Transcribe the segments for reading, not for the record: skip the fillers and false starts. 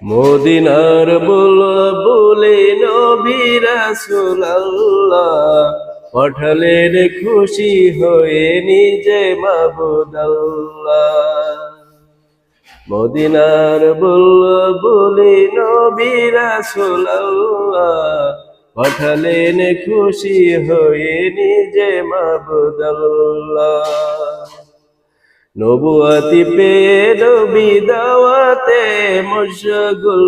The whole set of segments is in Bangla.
মদিনার বুলবুলি নবী রাসূলুল্লাহ পাঠালেন খুশি হয়ে নিজে মাবুদ আল্লাহ। মদিনার বুলবুলি নবী রাসূলুল্লাহ পাঠালেন খুশি হয়ে নিজে মাবুদ আল্লাহ। নবুয়তি পেয়ে নবী দাওয়াতে মশগুল,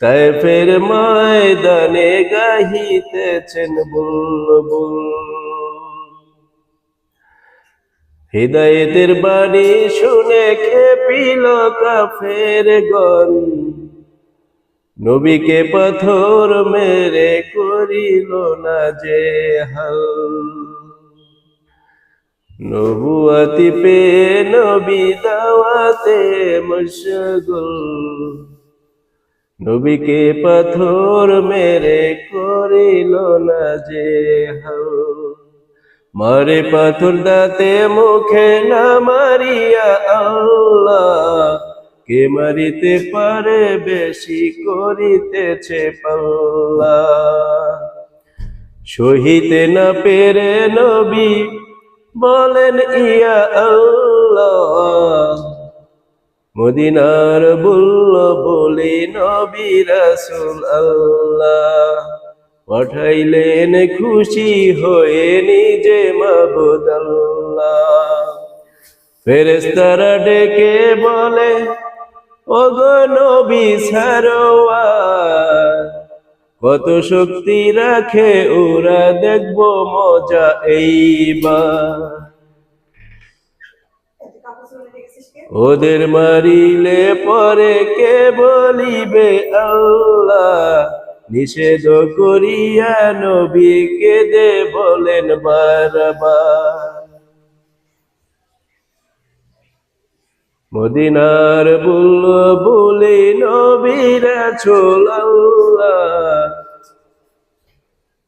তায়েফের ময়দানে গাহিতেছেন বুলবুল। হিদায়াতের বাণী শুনে খেপিল কাফেরগণ, নবীকে পাথর মেরে করিল না জেহাল। নবুয়তি পেয়ে নবী দাওয়াতে মশগুল, নবীকে পাথর মেরে করিল না জেহাল। মারে পাথর দাঁতে মুখে না মারিয়া আল্লাহ, কে মারিতে পারে বেশি করিতেছে পাল্লা। সহিতে না পেরে নবী বলেন ইয়া আল্লাহ, মদিনার বুলবুলি নবী রাসূলুল্লাহ পাঠাইলেন খুশি হয়ে নিজে মাবুদ আল্লাহ। ফেরেশতারা ডেকে বলে ওগো নবী সারওয়ার, কত শক্তি রাখে ওরা দেখবো মজা এইবার। ওদের মারিলে পরে কে বলিবে আল্লাহ, নিষেধ করিয়া নবীকে দে বলেন বারবার। মদিনার বুলবুলি নবী রাসূলুল্লাহ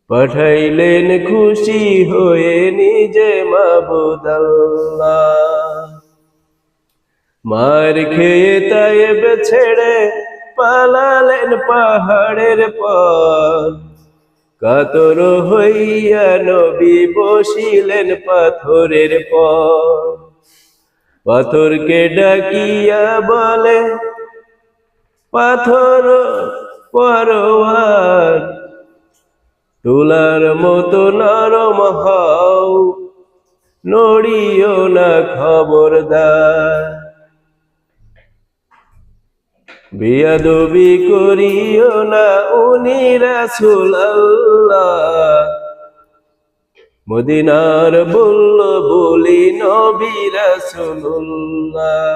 পাঠাইলেন খুশি হয়ে নিজে মাবুদ আল্লাহ। মার খেয়ে তায়েব ছেড়ে পালালেন পাহাড়ের পর, কাতর হইয়া নবী বসিলেন পাথরের পর। পাথরকে ডাকিয়া বলে পাথর পরওয়ার, তুলার মতো নরম হও নড়িও না খবরদার। বেয়াদবি করিও না উনি রাসূলুল্লাহ, মদিনার বুলবুলি নবী রাসূলুল্লাহ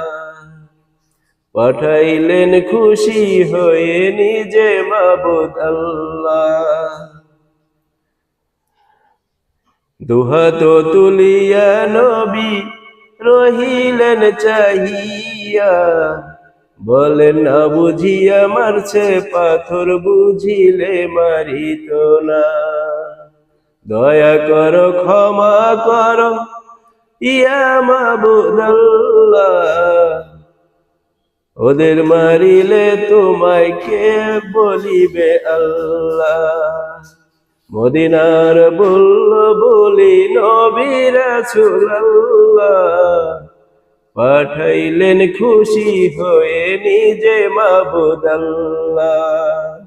পাঠাইলেন খুশি হয়ে নিজে মাবুদ আল্লাহ। দুহাত তুলিয়া নবী রহিলেন চাহিয়া, বলেন না বুঝিয়া মারছে পাথর বুঝিলে মারিত না। দয়া করো ক্ষমা করো ইয়া মাবুদ আল্লাহ, ওদের মারিলে তোমায় কে বলিবে আল্লাহ। মদিনার বুলবুলি নবী রাসূলুল্লাহ পাঠাইলেন খুশি হয়ে নিজে মাবুদ আল্লাহ।